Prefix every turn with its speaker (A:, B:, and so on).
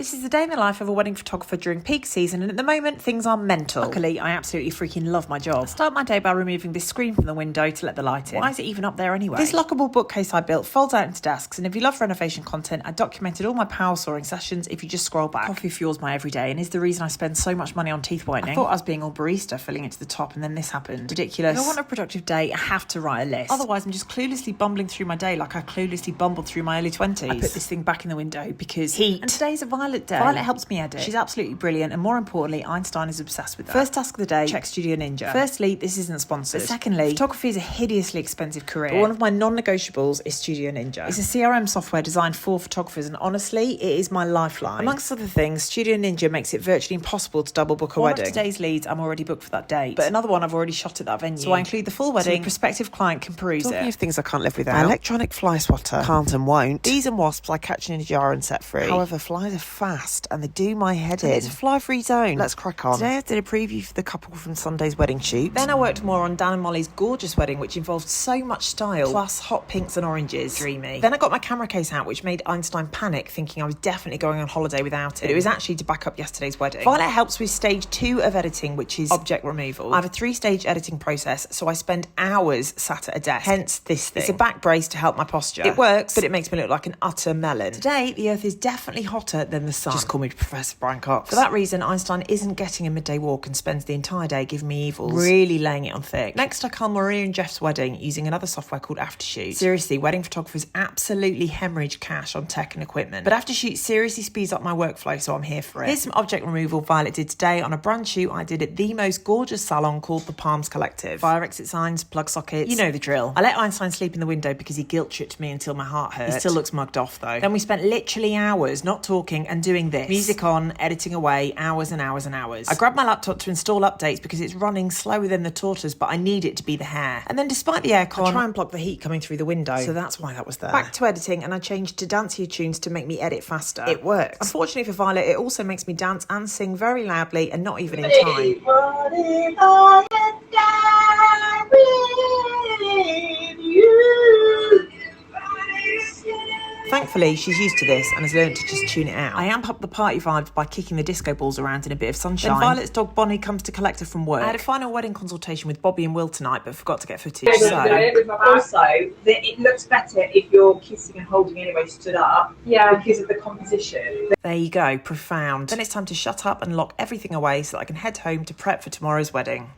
A: This is the day in the life of a wedding photographer during peak season, and at the moment, things are mental. Luckily, I absolutely freaking love my job. I start my day by removing this screen from the window to let the light in. Why is it even up there anyway? This lockable bookcase I built folds out into desks, and if you love renovation content, I documented all my power sawing sessions if you just scroll back. Coffee fuels my everyday and is the reason I spend so much money on teeth whitening. I thought I was being all barista, filling it to the top, and then this happened. Ridiculous. If I want a productive day, I have to write a list. Otherwise, I'm just cluelessly bumbling through my day like I cluelessly bumbled through my early 20s. I put this thing back in the window because heat. And today's a Violet day. Violet helps me edit. She's absolutely brilliant, and more importantly, Einstein is obsessed with that. First task of the day, check Studio Ninja. Firstly, this isn't sponsored. But secondly, photography is a hideously expensive career. But one of my non-negotiables is Studio Ninja. It's a CRM software designed for photographers, and honestly, it is my lifeline. Amongst other things, Studio Ninja makes it virtually impossible to double book a wedding. One of today's leads, I'm already booked for that date, but another one I've already shot at that venue. So I include the full wedding, so the prospective client can peruse it. Talking of things I can't live without, electronic fly swatter, can't and won't. Bees and wasps I catch in a jar and set free. However, flies are fast, and they do my head in. It's a fly-free zone. Let's crack on. Today I did a preview for the couple from Sunday's wedding shoot. Then I worked more on Dan and Molly's gorgeous wedding, which involved so much style, plus hot pinks and oranges. Dreamy. Then I got my camera case out, which made Einstein panic, thinking I was definitely going on holiday without it. But it was actually to back up yesterday's wedding. Violet helps with stage 2 of editing, which is object removal. I have a 3-stage editing process, so I spend hours sat at a desk. Hence this thing. It's a back brace to help my posture. It works, but it makes me look like an utter melon. Today, the earth is definitely hotter than the sun. Just call me Professor Brian Cox. For that reason, Einstein isn't getting a midday walk and spends the entire day giving me evils, really laying it on thick. Next, I calm Maria and Jeff's wedding using another software called Aftershoot. Seriously, wedding photographers absolutely hemorrhage cash on tech and equipment. But Aftershoot seriously speeds up my workflow, so I'm here for it. Here's some object removal Violet did today on a brand shoot I did at the most gorgeous salon called the Palms Collective. Fire exit signs, plug sockets, you know the drill. I let Einstein sleep in the window because he guilt-tripped me until my heart hurt. He still looks mugged off though. Then we spent literally hours not talking and doing this. Music on, editing away, hours and hours and hours. I grabbed my laptop to install updates because it's running slower than the tortoise, but I need it to be the hair. And then despite the aircon, I try and block the heat coming through the window. So that's why that was there. Back to editing, and I changed to dancier tunes to make me edit faster. It works. Unfortunately for Violet, it also makes me dance and sing very loudly and not even in time. Thankfully, she's used to this and has learned to just tune it out. I amp up the party vibes by kicking the disco balls around in a bit of sunshine. Then Violet's dog Bonnie comes to collect her from work. I had a final wedding consultation with Bobby and Will tonight, but forgot to get footage.
B: Also, it looks better if you're kissing and holding anyway stood up. Yeah. Because of the composition.
A: There you go, profound. Then it's time to shut up and lock everything away so that I can head home to prep for tomorrow's wedding.